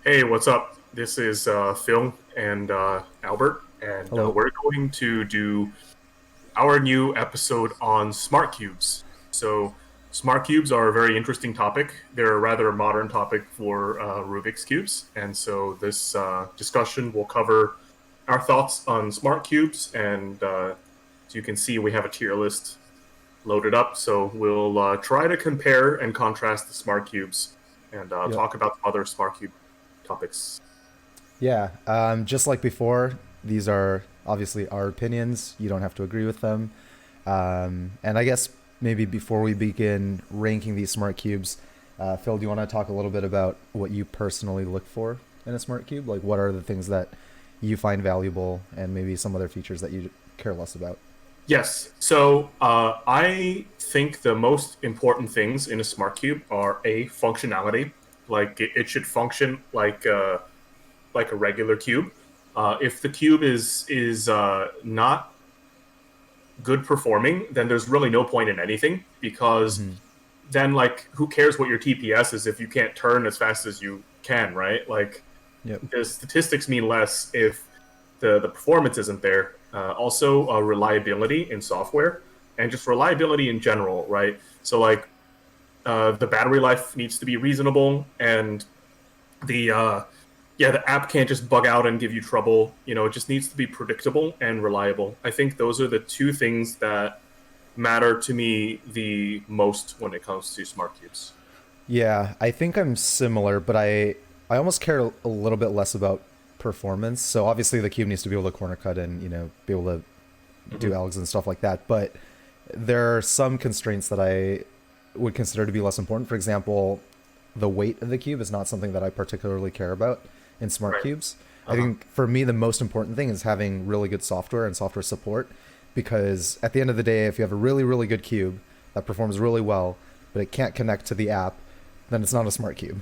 Hey, what's up? This is Phil and Albert, and Hello. we're going to do our new episode on smart cubes. So, smart cubes are a very interesting topic. They're a rather modern topic for Rubik's cubes, and so this discussion will cover our thoughts on smart cubes. And as you can see, we have a tier list loaded up. So we'll try to compare and contrast the smart cubes and Yep. talk about other smart cube topics. Yeah. Just like before, these are obviously our opinions. You don't have to agree with them. And I guess maybe before we begin ranking these smart cubes, Phil, do you want to talk a little bit about what you personally look for in a smart cube? Like, what are the things that you find valuable, and maybe some other features that you care less about? Yes. So I think the most important things in a smart cube are a functionality. Like it should function like a regular cube. If the cube is not good performing, then there's really no point in anything because Mm-hmm. then like who cares what your TPS is if you can't turn as fast as you can, right? Like Yep. the statistics mean less if the performance isn't there. Also, reliability in software and just reliability in general, right? So like the battery life needs to be reasonable, and the the app can't just bug out and give you trouble. You know, it just needs to be predictable and reliable. I think those are the two things that matter to me the most when it comes to smart cubes. Yeah, I think I'm similar, but I almost care a little bit less about performance. So obviously the cube needs to be able to corner cut and be able to do Hmm. algs and stuff like that. But there are some constraints that I would consider to be less important. For example, the weight of the cube is not something that I particularly care about in smart Right. cubes. I Uh-huh. think for me the most important thing is having really good software and software support, because at the end of the day, if you have a really good cube that performs really well, but it can't connect to the app, then it's not a smart cube.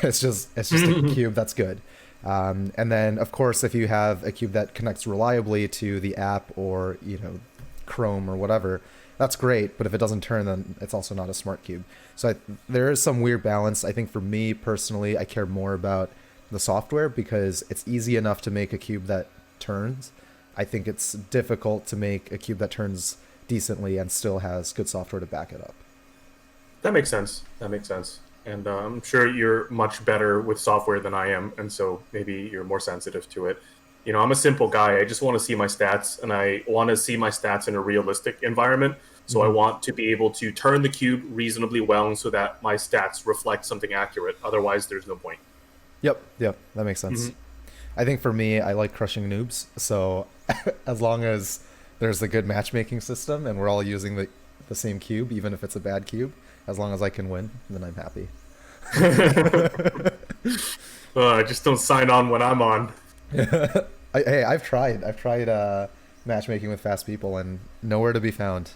It's just a cube that's good. And then of course, if you have a cube that connects reliably to the app or Chrome or whatever, that's great. But if it doesn't turn, then it's also not a smart cube. So there is some weird balance. I think for me personally, I care more about the software because it's easy enough to make a cube that turns. I think it's difficult to make a cube that turns decently and still has good software to back it up. That makes sense. That makes sense. And I'm sure you're much better with software than I am, and so maybe you're more sensitive to it. You know, I'm a simple guy. I just want to see my stats, and I want to see my stats in a realistic environment. So I Mm-hmm. want to be able to turn the cube reasonably well so that my stats reflect something accurate. Otherwise, there's no point. Yep, that makes sense. Hmm. I think for me, I like crushing noobs. So as long as there's a good matchmaking system and we're all using the same cube, even if it's a bad cube, as long as I can win, then I'm happy. Just don't sign on when I'm on. Hey, I've tried matchmaking with fast people and nowhere to be found.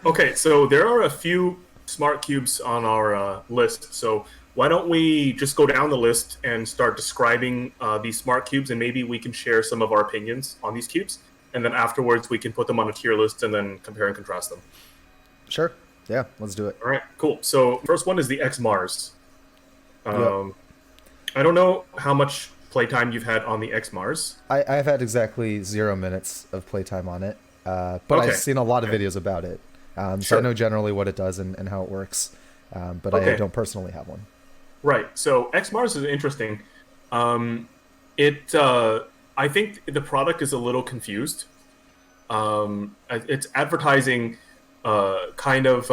Okay, so there are a few smart cubes on our list. So why don't we just go down the list and start describing these smart cubes, and maybe we can share some of our opinions on these cubes, and then afterwards we can put them on a tier list and then compare and contrast them. Sure. Yeah, let's do it. All right, cool. So first one is the X Mars. Yep. Um, I don't know how much playtime you've had on the X Mars. I've had exactly 0 minutes of playtime on it, but I've Okay, seen a lot of okay, videos about it. So I sure. know generally what it does and how it works, but I Okay, don't personally have one. right. So X Mars is interesting. Um, it I think the product is a little confused. It's advertising kind of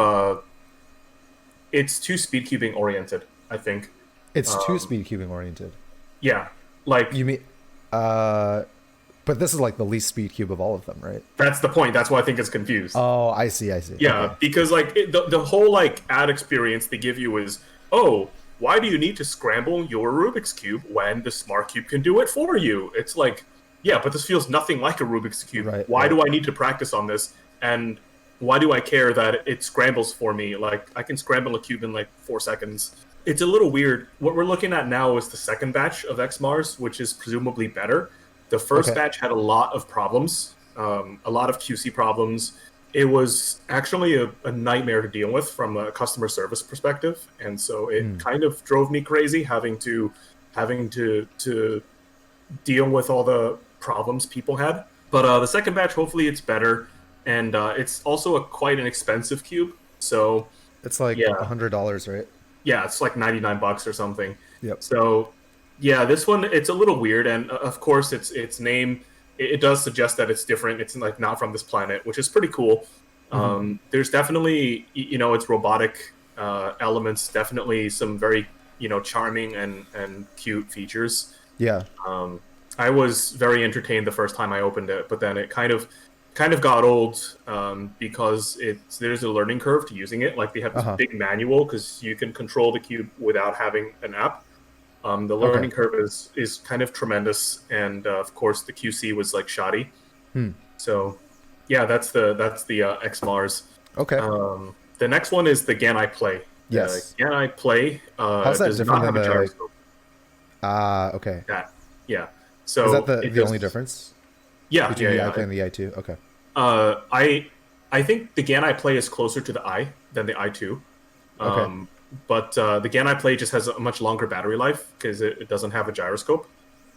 it's too speed cubing oriented, I think. It's too um, speed cubing oriented. yeah, like You mean, uh, but this is like the least speed cube of all of them, right? that's the point. That's why I think it's confused. Oh, I see. Yeah, Okay. because like the whole like ad experience they give you is, oh, why do you need to scramble your Rubik's cube when the smart cube can do it for you? It's like, yeah, but this feels nothing like a Rubik's cube. Right, Why right. do I need to practice on this? And why do I care that it scrambles for me? Like I can scramble a cube in like 4 seconds. It's a little weird. What we're looking at now is the second batch of XMars, which is presumably better. The first Okay. batch had a lot of problems, a lot of QC problems. It was actually a nightmare to deal with from a customer service perspective, and so it Hmm. kind of drove me crazy having to having to deal with all the problems people had. But the second batch, hopefully, it's better, and it's also quite an expensive cube. So It's like yeah, $100, right? yeah, it's like $99 or something. Yep. So yeah, this one it's a little weird, and of course, its name it does suggest that it's different. It's like not from this planet, which is pretty cool. Hmm. There's definitely it's robotic elements, definitely some very charming and cute features. Yeah. Um, I was very entertained the first time I opened it, but then it kind of got old because there's a learning curve to using it. Like they have this Uh-huh. big manual because you can control the cube without having an app. The Okay. learning curve is kind of tremendous, and of course the QC was like shoddy. Hmm. So yeah, that's the X Mars. Okay. The next one is the GAN I Play. The Yes. GAN I Play How's that does different not than have a the... gyroscope. Okay. That yeah. Is that So the it the only just difference yeah between yeah the yeah. iPlay and the i2? Okay. I think the GAN I Play is closer to the I than the I2. Okay. Um, but the GAN I Play just has a much longer battery life because it doesn't have a gyroscope,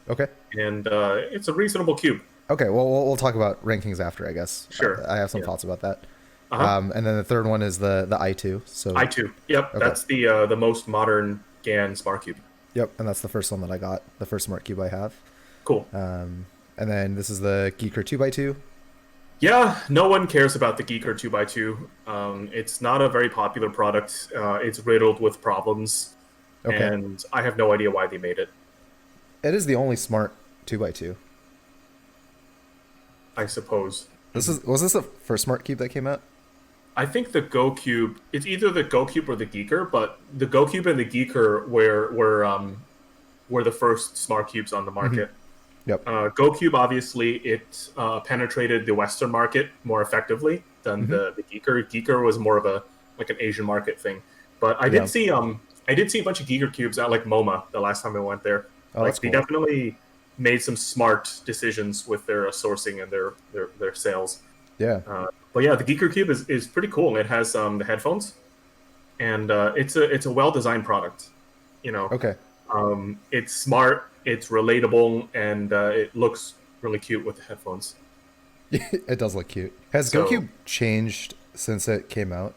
Okay. and it's a reasonable cube. Okay. Well, we'll talk about rankings after, I guess. Sure. I have some Yeah. thoughts about that. Uh huh. And then the third one is the i2. So I2. Yep. okay. That's the most modern GAN smart cube. Yep. And that's the first one that I got. The first smart cube I have. Cool. And then this is the Geeker 2x2. Yeah, no one cares about the Geeker 2x2. It's not a very popular product. It's riddled with problems, Okay. and I have no idea why they made it. It is the only smart 2x2. I suppose. Was this the first smart cube that came out? I think the Go Cube. It's either the Go Cube or the Geeker, but the Go Cube and the Geeker were the first smart cubes on the market. Yep. Go Cube obviously it penetrated the Western market more effectively than the Geeker. Geeker was more of a like an Asian market thing. But I Yeah. did see a bunch of Geeker cubes at like MoMA the last time I went there. Oh, Like that's they cool. definitely made some smart decisions with their sourcing and their sales. Yeah. But yeah, the Geeker Cube is pretty cool. It has the headphones, and it's a well designed product. You know, Okay. it's smart, it's relatable, and it looks really cute with the headphones. It does look cute. Has So, GoCube changed since it came out?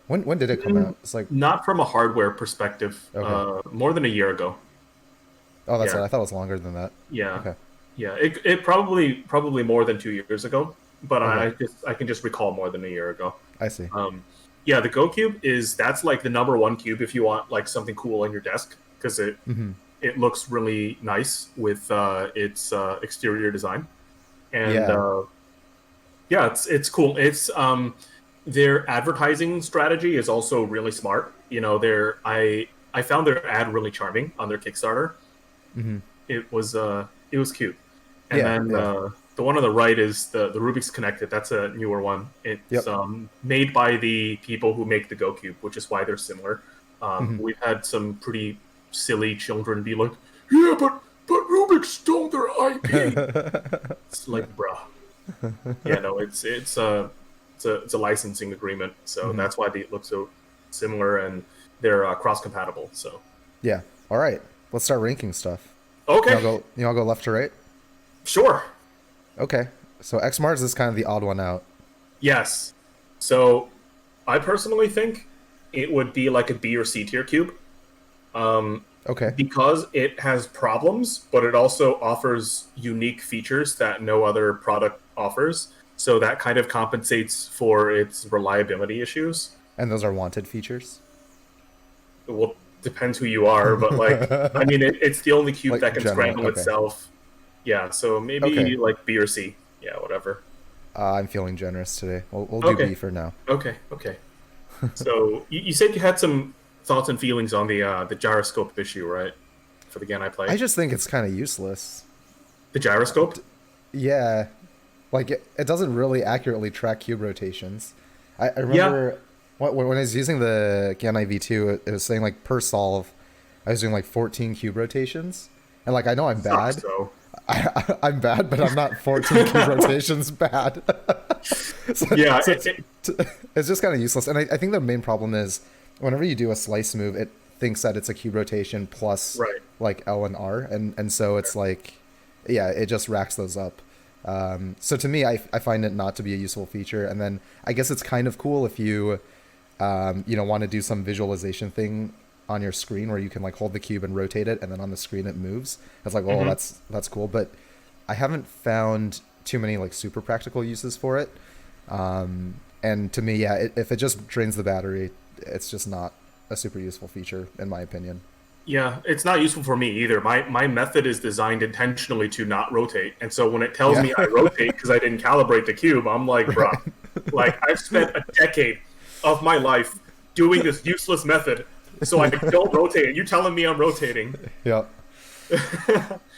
When did it come out? It's like, not from a hardware perspective. Okay. More than a year ago. oh, that's Yeah, right. I thought it was longer than that. yeah, Okay. yeah. It probably more than 2 years ago, but Okay. I can just recall more than a year ago. I see. Yeah, the Go Cube that's like the number one cube if you want like something cool on your desk because it looks really nice with its exterior design, and Yeah. yeah, it's cool. It's their advertising strategy is also really smart. You know, I found their ad really charming on their Kickstarter. It was cute, and Yeah. then Yeah. the one on the right is the Rubik's Connected. That's a newer one. It's Yep. made by the people who make the Go Cube, which is why they're similar. We've had some pretty silly children be like, "Yeah, but Rubik stole their IP." It's like, bruh. Yeah, no, it's a licensing agreement, so that's why they look so similar and they're cross compatible. So Yeah. All right. Let's start ranking stuff. okay, You all go left to right? sure. Okay. So X Mars is kind of the odd one out. Yes. So I personally think it would be like a B or C tier cube Okay. because it has problems, but it also offers unique features that no other product offers. So that kind of compensates for its reliability issues. And those are wanted features. Well, depends who you are, but like, I mean, it's the only cube Like that can general, scramble okay. itself. Yeah, so maybe Okay. like B or C. Yeah, whatever. I'm feeling generous today. We'll do Okay. B for now. Okay, okay. So you said you had some thoughts and feelings on the gyroscope issue, right? For the game I play. I just think it's kind of useless. The gyroscope? Yeah. Like, it doesn't really accurately track cube rotations. I remember when I was using the GAN IV2, it was saying, like, per solve, I was doing, like, 14 cube rotations. And, like, I know I'm bad. Sucks, though. I'm bad, but I'm not 14 cube rotations bad. Yeah, it's just kind of useless. And I think the main problem is whenever you do a slice move, it thinks that it's a cube rotation plus Right. like L and R, and so it's like, yeah, it just racks those up. So to me, I find it not to be a useful feature, and then I guess it's kind of cool if you want to do some visualization thing on your screen where you can like hold the cube and rotate it, and then on the screen it moves. It's like, oh, that's cool, but I haven't found too many like super practical uses for it. And to me, yeah, if it just drains the battery, it's just not a super useful feature in my opinion. Yeah, it's not useful for me either. My method is designed intentionally to not rotate, and so when it tells Yeah. me I rotate because I didn't calibrate the cube, I'm like, bruh, Right. like I've spent a decade of my life doing this useless method, so I don't rotate. And you telling me I'm rotating? Yep.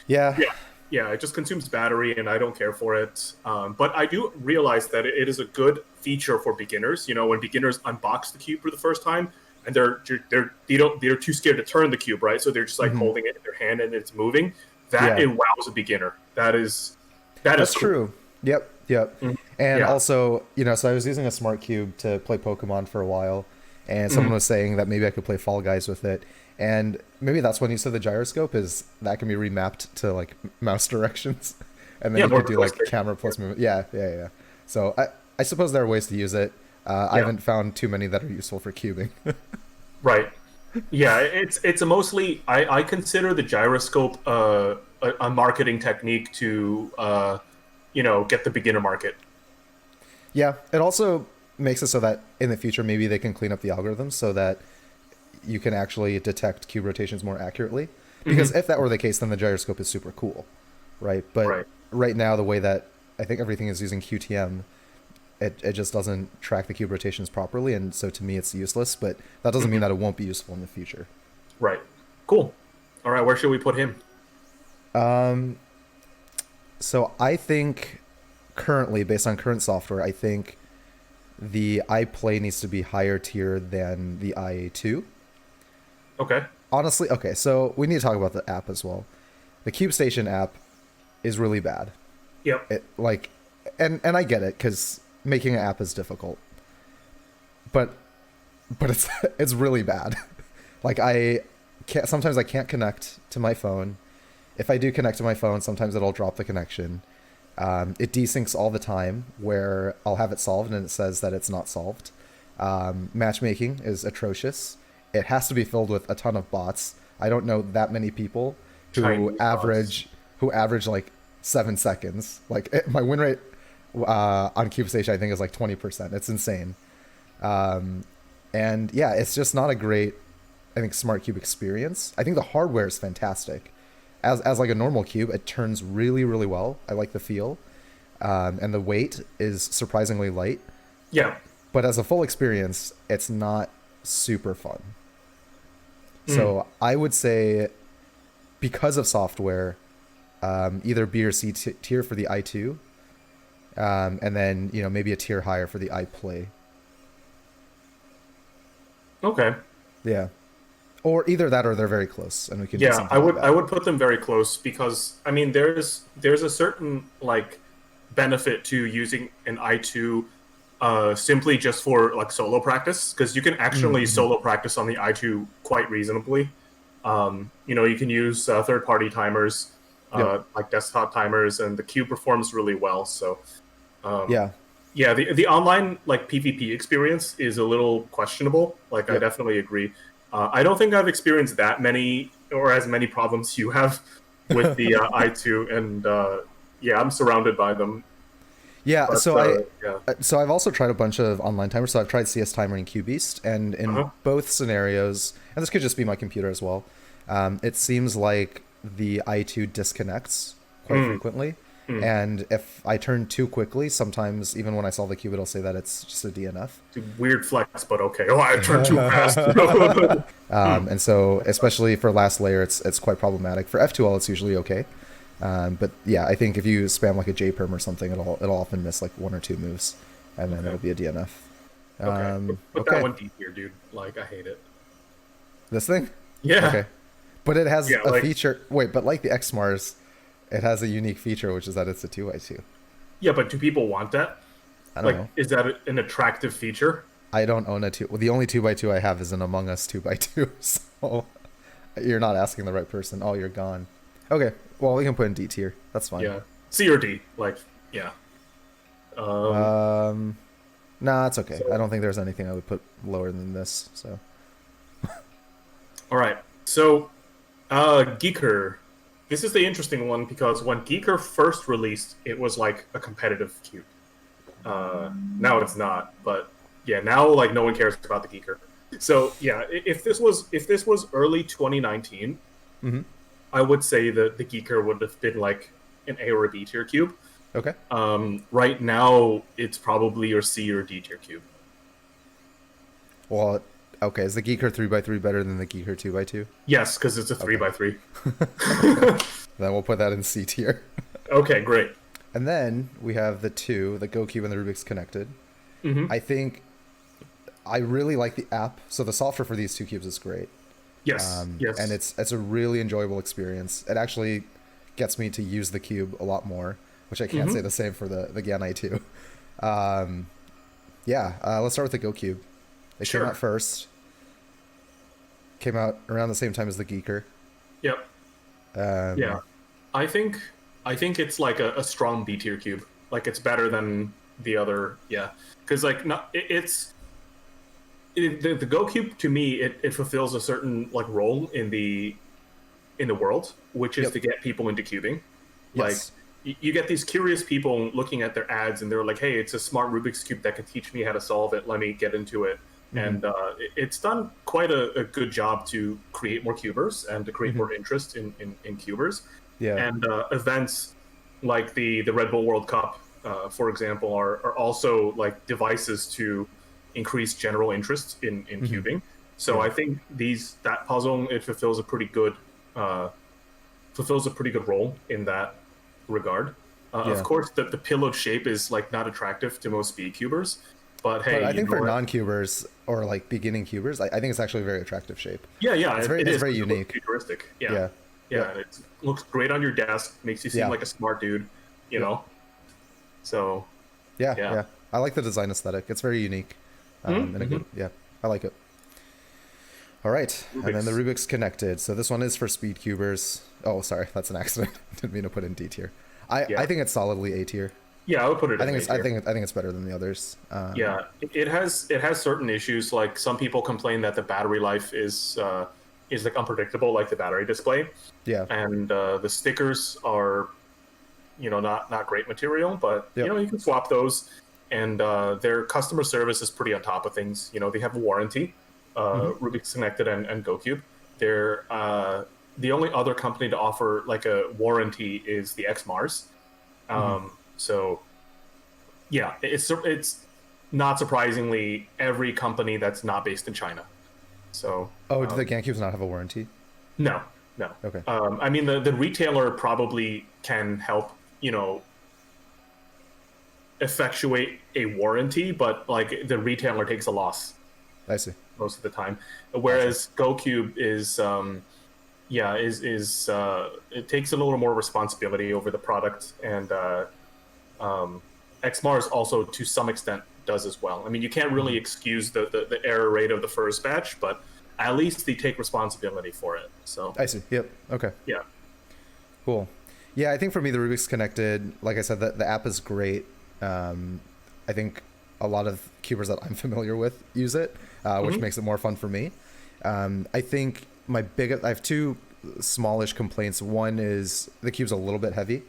Yeah. Yeah, yeah, it just consumes battery, and I don't care for it. But I do realize that it is a good feature for beginners. You know, when beginners unbox the cube for the first time, and they're too scared to turn the cube, right? So they're just like holding it in their hand and it's moving. That Yeah. it wows a beginner. That is That's cool. true. Yep. Yep. And Yeah. also, so I was using a smart cube to play Pokemon for a while, and someone was saying that maybe I could play Fall Guys with it. And maybe that's when you said the gyroscope is that can be remapped to like mouse directions, and then Yeah, you more could do like realistic. camera plus movement. Yeah, yeah, yeah. So I suppose there are ways to use it. I haven't found too many that are useful for cubing. Right. Yeah, it's a mostly I consider the gyroscope a marketing technique to get the beginner market. Yeah, it also makes it so that in the future maybe they can clean up the algorithms so that you can actually detect cube rotations more accurately. Because if that were the case, then the gyroscope is super cool, right? But Right. right now, the way that I think everything is using QTM, it just doesn't track the cube rotations properly, and so to me it's useless. But that doesn't mean that it won't be useful in the future. Right. Cool. All right, where should we put him? So I think currently, based on current software, I think the iPlay needs to be higher tier than the IA2. Okay. Honestly, okay, so we need to talk about the app as well. The Cube Station app is really bad. Yep. It like, and I get it because making an app is difficult, but it's it's really bad. Like sometimes I can't connect to my phone. If I do connect to my phone, sometimes it'll drop the connection. It desyncs all the time, where I'll have it solved and it says that it's not solved. Matchmaking is atrocious. It has to be filled with a ton of bots. I don't know that many people Chinese who average like 7 seconds. Like my win rate on CubeStation I think is like 20%. It's insane. And yeah, it's just not a great, I think, smart cube experience. I think the hardware is fantastic. As like a normal cube, it turns really, really well. I like the feel. And the weight is surprisingly light. Yeah. But as a full experience, it's not super fun. So I would say, because of software, either B or C tier for the i2, and then maybe a tier higher for the iPlay. Okay. Yeah, or either that or they're very close, and we can do Yeah, something I would like I that. would put them very close because I mean there's a certain like benefit to using an i2 simply just for like solo practice because you can actually solo practice on the i2 quite reasonably. You can use third-party timers Yep. like desktop timers, and the cube performs really well. So Yeah. yeah, the online like PvP experience is a little questionable. Like I Yep. definitely agree. I don't think I've experienced that many or as many problems you have with the i2, and yeah, I'm surrounded by them. Yeah. But yeah, So I've also tried a bunch of online timers. So I've tried CS Timer and QBeast, and in both scenarios, and this could just be my computer as well. It seems like the i2 disconnects quite frequently, and if I turn too quickly, sometimes even when I solve the cube, it'll say that it's just a DNF. it's a weird flex, but okay. Oh, I turned too fast. And so, especially for last layer, it's quite problematic. For F2L, it's usually okay. But yeah, I think if you spam like a JPerm or something, it'll often miss like one or two moves, and then it'll be a DNF. Okay, put Okay. that one deep here, dude. Like I hate it. This thing? Yeah. Okay. But it has Yeah, a like- feature. Wait, but like the XMars, it has a unique feature, which is that it's a 2x2. Yeah, but do people want that? I don't Like, know. is that an attractive feature? I don't own a two. Well, the only 2x2 I have is an Among Us 2x2. So you're not asking the right person. Oh, you're gone. Okay. Well, we can put in D tier. That's fine. Yeah, C or D. Like, yeah. Nah, it's okay. So- I don't think there's anything I would put lower than this. So All right. So, Geeker. This is the interesting one because when Geeker first released, it was like a competitive cube. Now it's not, but yeah, now like no one cares about the Geeker. So yeah, if this was early 2019, mm-hmm. I would say that the Geeker would have been like an A or a B tier cube. Okay. Right now, it's probably your C or D tier cube. Well, okay. Is the Geeker 3x3 better than the Geeker 2x2? Yes, because it's a 3x3. Then we'll put that in C tier. Okay, great. And then we have the GoCube and the Rubik's Connected. Mm-hmm. I think I really like the app. So the software for these two cubes is great. Yes, yes. And it's a really enjoyable experience. It actually gets me to use the cube a lot more, which I can't say the same for the Ganai 2. Let's start with the GoCube. It came out first. Came out around the same time as the Geeker. Yep. Yeah. I think it's like a strong B tier cube. Like it's better than the other. Yeah. Because like the GoCube to me it fulfills a certain like role in the world, which is to get people into cubing. Yes. Like you get these curious people looking at their ads and they're like, hey, it's a smart Rubik's Cube that can teach me how to solve it. Let me get into it. And it's done quite a good job to create more cubers and to create more interest in cubers. Yeah. And events like the Red Bull World Cup, for example, are also like devices to increase general interest in cubing. So I think that puzzle it fulfills a pretty good role in that regard. Of course, the pillowed shape is like not attractive to most speed cubers. But hey, I think for non-cubers or like beginning cubers, I think it's actually a very attractive shape. Yeah, it's very unique. Futuristic. Yeah. And it looks great on your desk. Makes you seem like a smart dude. You know. So. Yeah. I like the design aesthetic. It's very unique. And a good, I like it. All right, and then the Rubik's Connected. So this one is for speed cubers. Oh, sorry, that's an accident. Didn't mean to put in D tier. I think it's solidly A tier. Yeah, I would put it. I think it's better than the others. It has certain issues. Like some people complain that the battery life is like unpredictable, like the battery display. Yeah. And the stickers are, not great material, but you can swap those. And their customer service is pretty on top of things. They have a warranty. Rubik's Connected and GoCube. They're the only other company to offer like a warranty is the XMars. So, yeah, it's not surprisingly every company that's not based in China. So, do the GameCubes not have a warranty? No. Okay. I mean, the retailer probably can help, effectuate a warranty, but like the retailer takes a loss. I see. Most of the time, whereas GoCube is it takes a little more responsibility over the product, and XMars also to some extent does as well. I mean, you can't really excuse the error rate of the first batch, but at least they take responsibility for it. So I see. Yep. Okay. Yeah. Cool. Yeah, I think for me the Rubik's Connected, like I said, the app is great. I think a lot of cubers that I'm familiar with use it, which makes it more fun for me. I think I have two smallish complaints. One is the cube's a little bit heavy.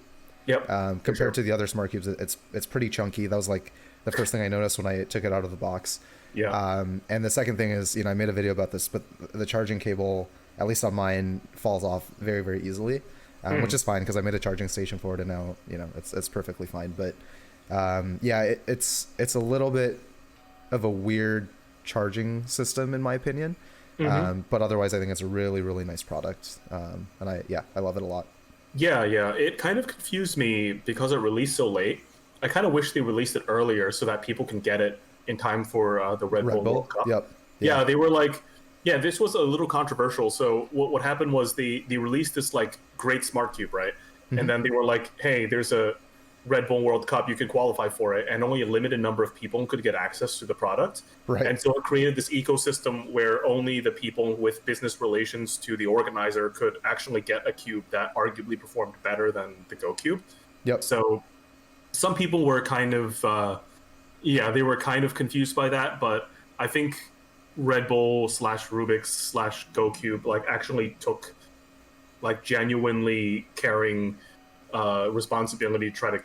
Yep. Compared to the other smart cubes, it's pretty chunky. That was like the first thing I noticed when I took it out of the box. Yeah. And the second thing is, I made a video about this, but the charging cable, at least on mine, falls off very, very easily, which is fine because I made a charging station for it, and now it's perfectly fine. But it's a little bit of a weird charging system in my opinion. But otherwise, I think it's a really, really nice product, and I love it a lot. Yeah, it kind of confused me because it released so late. I kind of wish they released it earlier so that people can get it in time for the Red Bull World Cup. Yep. Yeah, they were like, this was a little controversial. So what happened was they released this like great smart cube, right? And then they were like, hey, there's a Red Bull World Cup, you could qualify for it, and only a limited number of people could get access to the product. Right. And so it created this ecosystem where only the people with business relations to the organizer could actually get a cube that arguably performed better than the Go Cube. Yep. So some people were kind of, they were kind of confused by that, but I think Red Bull / cyoubx / Go Cube like actually took like genuinely caring responsibility to try to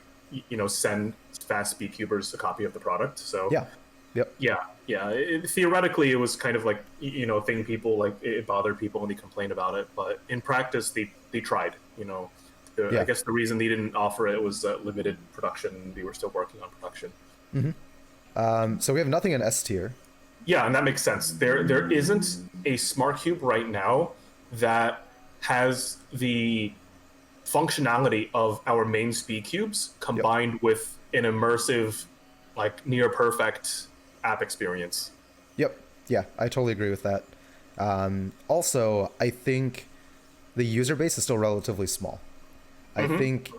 send fast speed cubers a copy of the product. So theoretically it was kind of like thing people like, it bothered people and they complained about it, but in practice they tried. I guess the reason they didn't offer it was limited production. They were still working on production. So we have nothing in S tier. Yeah, and that makes sense. There isn't a smart cube right now that has the functionality of our main speed cubes combined with an immersive, like near perfect app experience. Yep. Yeah, I totally agree with that. Also, I think the user base is still relatively small. I think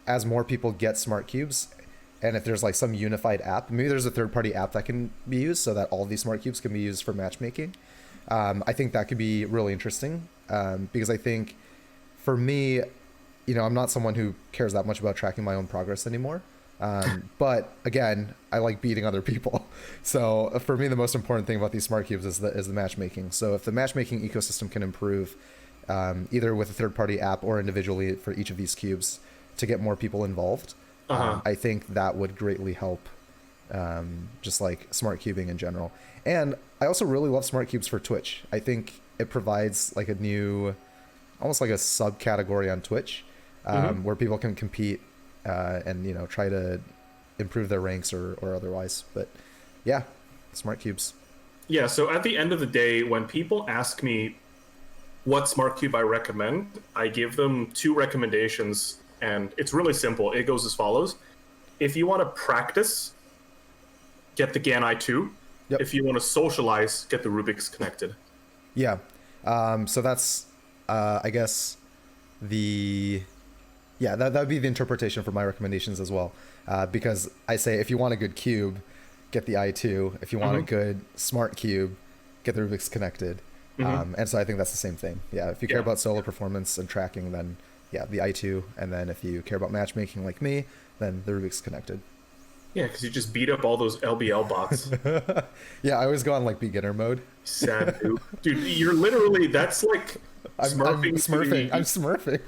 as more people get smart cubes, and if there's like some unified app, maybe there's a third-party app that can be used so that all of these smart cubes can be used for matchmaking. I think that could be really interesting, because I think for me, I'm not someone who cares that much about tracking my own progress anymore. But again, I like beating other people. So for me, the most important thing about these smart cubes is the matchmaking. So if the matchmaking ecosystem can improve, either with a third-party app or individually for each of these cubes to get more people involved, I think that would greatly help just like smart cubing in general. And I also really love smart cubes for Twitch. I think it provides like a new, almost like a subcategory on Twitch, where people can compete and try to improve their ranks or otherwise. But yeah, smart cubes. Yeah, so at the end of the day, when people ask me what smart cube I recommend, I give them 2 recommendations, and it's really simple. It goes as follows. If you want to practice, get the GAN i2. Yep. If you want to socialize, get the Rubik's Connected. Yeah. So that's, I guess, that would be the interpretation for my recommendations as well. Because I say, if you want a good cube, get the i2. If you want a good smart cube, get the Rubik's Connected. And so I think that's the same thing. Yeah, if you care about solo performance and tracking, then yeah, the i2. And then if you care about matchmaking like me, then the Rubik's Connected. Yeah, because you just beat up all those LBL bots. Yeah, I always go on like beginner mode. Sad, dude. Dude, you're literally, that's like smurfing. I'm smurfing.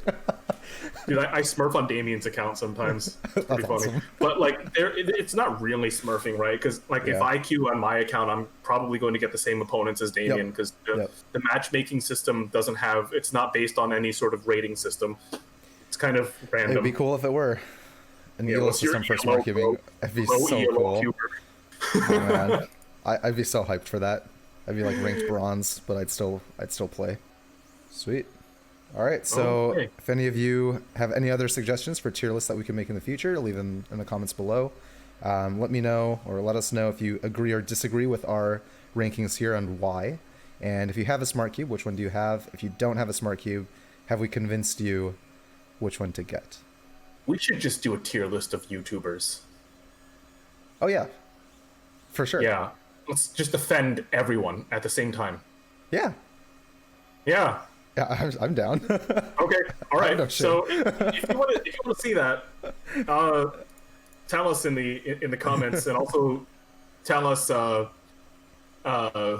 Dude, I smurf on Damien's account sometimes. It's pretty funny. Awesome. But like, it's not really smurfing, right? Because like, if I queue on my account, I'm probably going to get the same opponents as Damien, because the matchmaking system doesn't have, it's not based on any sort of rating system. It's kind of random. It'd be cool if it were. An elo system for smart cubing. It'd be so cool. Oh, man. I'd be so hyped for that. I'd be like ranked bronze, but I'd still play. Sweet. All right, so if any of you have any other suggestions for tier lists that we can make in the future, leave them in the comments below. Let me know, or let us know if you agree or disagree with our rankings here and why. And if you have a smart cube, which one do you have? If you don't have a smart cube, have we convinced you which one to get? We should just do a tier list of YouTubers. Oh yeah, for sure. Yeah, let's just offend everyone at the same time. Yeah. Yeah. Yeah, I'm down. Okay, all right. No, so if you want to see that, tell us in the comments, and also tell us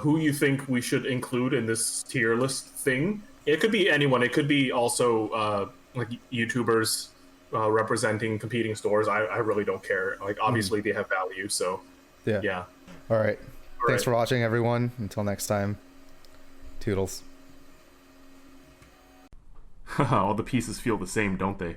who you think we should include in this tier list thing. It could be anyone. It could be also like YouTubers representing competing stores. I really don't care. Like, obviously they have value. So yeah. All right. Thanks for watching, everyone. Until next time. Toodles. All the pieces feel the same, don't they?